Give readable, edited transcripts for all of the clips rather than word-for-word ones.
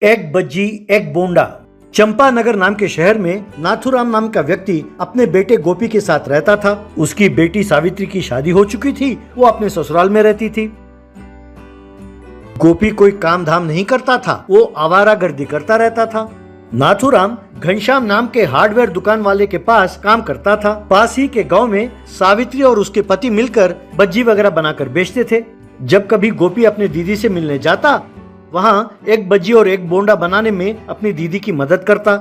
एक बज्जी एक बोंडा। चंपानगर नाम के शहर में नाथुराम नाम का व्यक्ति अपने बेटे गोपी के साथ रहता था। उसकी बेटी सावित्री की शादी हो चुकी थी, वो अपने ससुराल में रहती थी। गोपी कोई काम धाम नहीं करता था, वो आवारागर्दी करता रहता था। नाथुराम घनश्याम नाम के हार्डवेयर दुकान वाले के पास काम करता था। पास ही के गांव में सावित्री और उसके पति मिलकर बज्जी वगैरह बनाकर बेचते थे। जब कभी गोपी अपने दीदी से मिलने जाता, वहाँ एक बज्जी और एक बोंडा बनाने में अपनी दीदी की मदद करता।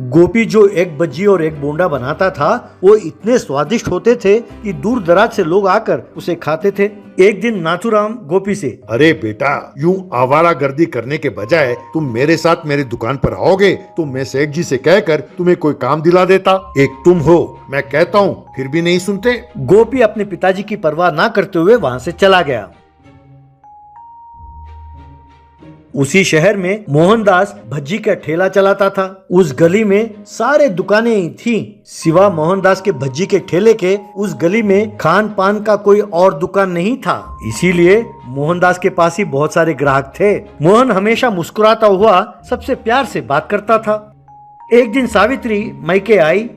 गोपी जो एक बज्जी और एक बोंडा बनाता था, वो इतने स्वादिष्ट होते थे कि दूर दराज से लोग आकर उसे खाते थे। एक दिन नाथुराम गोपी से, अरे बेटा, यूं आवारागर्दी करने के बजाय तुम मेरे साथ मेरी दुकान पर आओगे तो मैं सेठ जी से कहकर तुम्हें कोई काम दिला देता। एक तुम हो, मैं कहता हूँ फिर भी नहीं सुनते। गोपी अपने पिताजी की परवाह ना करते हुए वहाँ से चला गया। उसी शहर में मोहनदास भज्जी का ठेला चलाता था। उस गली में सारे दुकानें ही थीं, सिवा मोहनदास के भज्जी के ठेले के उस गली में खान पान का कोई और दुकान नहीं था। इसीलिए मोहनदास के पास ही बहुत सारे ग्राहक थे। मोहन हमेशा मुस्कुराता हुआ सबसे प्यार से बात करता था। एक दिन सावित्री मायके आई।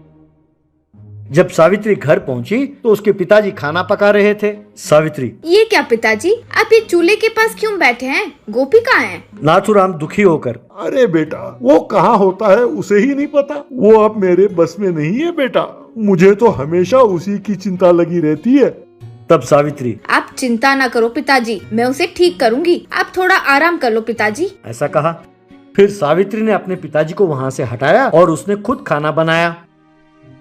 जब सावित्री घर पहुंची तो उसके पिताजी खाना पका रहे थे। सावित्री, ये क्या पिताजी, आप ये चूल्हे के पास क्यों बैठे हैं? गोपी कहाँ है? नाथुराम दुखी होकर, अरे बेटा, वो कहाँ होता है उसे ही नहीं पता। वो अब मेरे बस में नहीं है बेटा, मुझे तो हमेशा उसी की चिंता लगी रहती है। तब सावित्री, आप चिंता ना करो पिताजी, मैं उसे ठीक करूंगी, आप थोड़ा आराम कर लो पिताजी। ऐसा कहा। फिर सावित्री ने अपने पिताजी को वहाँ से हटाया और उसने खुद खाना बनाया।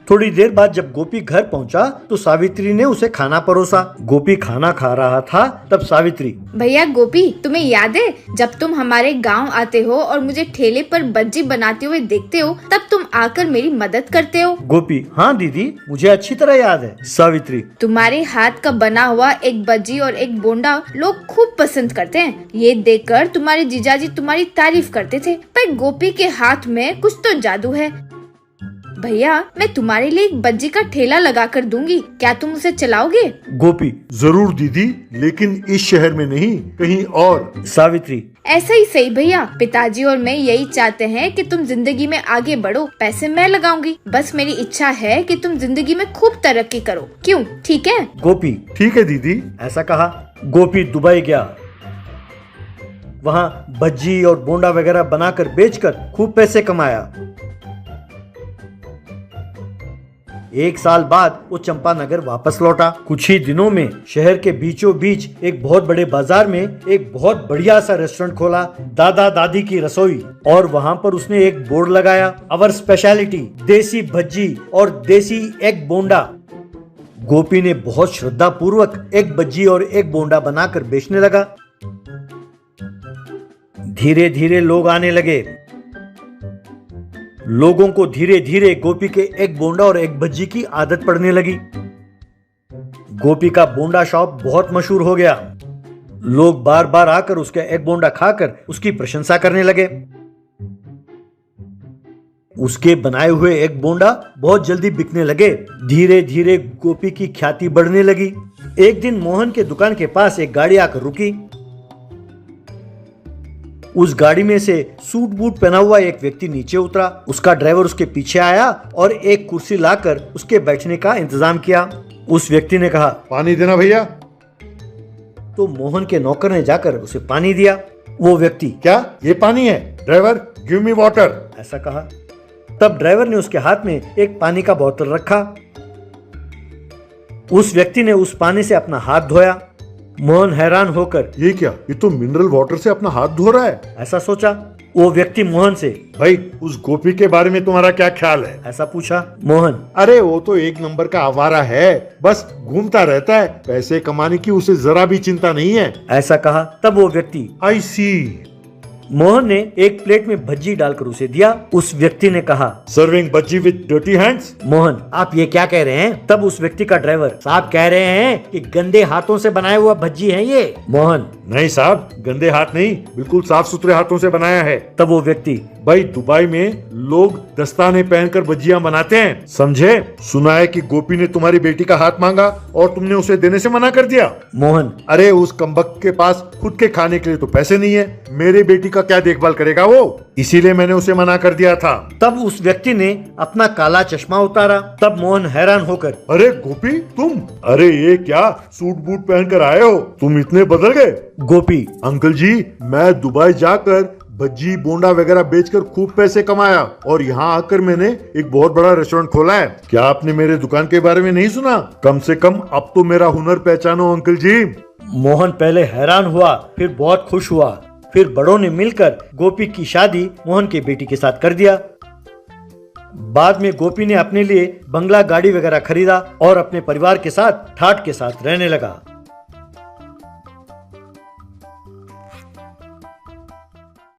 थोड़ी देर बाद जब गोपी घर पहुंचा तो सावित्री ने उसे खाना परोसा। गोपी खाना खा रहा था, तब सावित्री, भैया गोपी, तुम्हें याद है जब तुम हमारे गांव आते हो और मुझे ठेले पर बज्जी बनाते हुए देखते हो, तब तुम आकर मेरी मदद करते हो? गोपी, हाँ दीदी, मुझे अच्छी तरह याद है। सावित्री, तुम्हारे हाथ का बना हुआ एक बज्जी और एक बोंडा लोग खूब पसंद करते हैं। ये देखकर तुम्हारे जीजाजी तुम्हारी तारीफ करते थे, पर गोपी के हाथ में कुछ तो जादू है। भैया, मैं तुम्हारे लिए एक बज्जी का ठेला लगा कर दूंगी, क्या तुम उसे चलाओगे? गोपी, जरूर दीदी, लेकिन इस शहर में नहीं, कहीं और। सावित्री, ऐसा ही सही भैया, पिताजी और मैं यही चाहते हैं कि तुम जिंदगी में आगे बढ़ो। पैसे मैं लगाऊंगी, बस मेरी इच्छा है कि तुम जिंदगी में खूब तरक्की करो। क्यों, ठीक है? गोपी, ठीक है दीदी। ऐसा कहा। गोपी दुबई गया। वहाँ बज्जी और बोंडा वगैरह बनाकर बेचकर खूब पैसे कमाया। एक साल बाद वो चंपानगर वापस लौटा। कुछ ही दिनों में शहर के बीचों बीच एक बहुत बड़े बाजार में एक बहुत बढ़िया सा रेस्टोरेंट खोला, दादा दादी की रसोई। और वहाँ पर उसने एक बोर्ड लगाया, अवर स्पेशलिटी देसी भज्जी और देसी एग बोंडा। गोपी ने बहुत श्रद्धा पूर्वक एक भज्जी और एक बोंडा बनाकर बेचने लगा। धीरे धीरे लोग आने लगे। लोगों को धीरे धीरे गोपी के एक बोंडा और एक भज्जी की आदत पड़ने लगी। गोपी का बोंडा शॉप बहुत मशहूर हो गया। लोग बार बार आकर उसका एक बोंडा खाकर उसकी प्रशंसा करने लगे। उसके बनाए हुए एक बोंडा बहुत जल्दी बिकने लगे। धीरे धीरे गोपी की ख्याति बढ़ने लगी। एक दिन मोहन के दुकान के पास एक गाड़ी आकर रुकी। उस गाड़ी में से सूट बूट पहना हुआ एक व्यक्ति नीचे उतरा। उसका ड्राइवर उसके पीछे आया और एक कुर्सी लाकर उसके बैठने का इंतजाम किया। उस व्यक्ति ने कहा, पानी देना भैया। तो मोहन के नौकर ने जाकर उसे पानी दिया। वो व्यक्ति, क्या ये पानी है? Driver, give me water. ऐसा कहा। तब ड्राइवर ने उसके हाथ में एक पानी का बोतल रखा। उस व्यक्ति ने उस पानी से अपना हाथ धोया। मोहन हैरान होकर, ये क्या, ये तो मिनरल वाटर से अपना हाथ धो रहा है। ऐसा सोचा। वो व्यक्ति मोहन से, भाई, उस गोपी के बारे में तुम्हारा क्या ख्याल है? ऐसा पूछा। मोहन, अरे वो तो एक नंबर का आवारा है, बस घूमता रहता है, पैसे कमाने की उसे जरा भी चिंता नहीं है। ऐसा कहा। तब वो व्यक्ति, आई सी। मोहन ने एक प्लेट में भज्जी डालकर उसे दिया। उस व्यक्ति ने कहा, serving Bhajji with dirty hands. Mohan, आप ये क्या कह रहे हैं? तब उस व्यक्ति का ड्राइवर, साहब कह रहे हैं कि गंदे हाथों से बनाया हुआ भज्जी है ये। मोहन, नहीं साहब, गंदे हाथ नहीं, बिल्कुल साफ सुथरे हाथों से बनाया है। तब वो व्यक्ति, भाई दुबई में लोग दस्ताने पहनकर भजिया बनाते हैं, समझे? सुना है कि गोपी ने तुम्हारी बेटी का हाथ मांगा और तुमने उसे देने से मना कर दिया। मोहन, अरे उस कमबख्त के पास खुद के खाने के लिए तो पैसे नहीं है, मेरी बेटी का क्या देखभाल करेगा वो? इसीलिए मैंने उसे मना कर दिया था। तब उस व्यक्ति ने अपना काला चश्मा उतारा। तब मोहन हैरान होकर, अरे गोपी तुम, अरे ये क्या सूट बूट पहनकर आए हो? तुम इतने बदल गए। गोपी, अंकल जी, मैं दुबई जाकर भज्जी बोंडा वगैरह बेचकर खूब पैसे कमाया और यहाँ आकर मैंने एक बहुत बड़ा रेस्टोरेंट खोला है। क्या आपने मेरे दुकान के बारे में नहीं सुना? कम से कम अब तो मेरा हुनर पहचानो अंकल जी। मोहन पहले हैरान हुआ, फिर बहुत खुश हुआ। फिर बड़ों ने मिलकर गोपी की शादी मोहन की बेटी के साथ कर दिया। बाद में गोपी ने अपने लिए बंगला, गाड़ी वगैरह खरीदा और अपने परिवार के साथ ठाठ के साथ रहने लगा।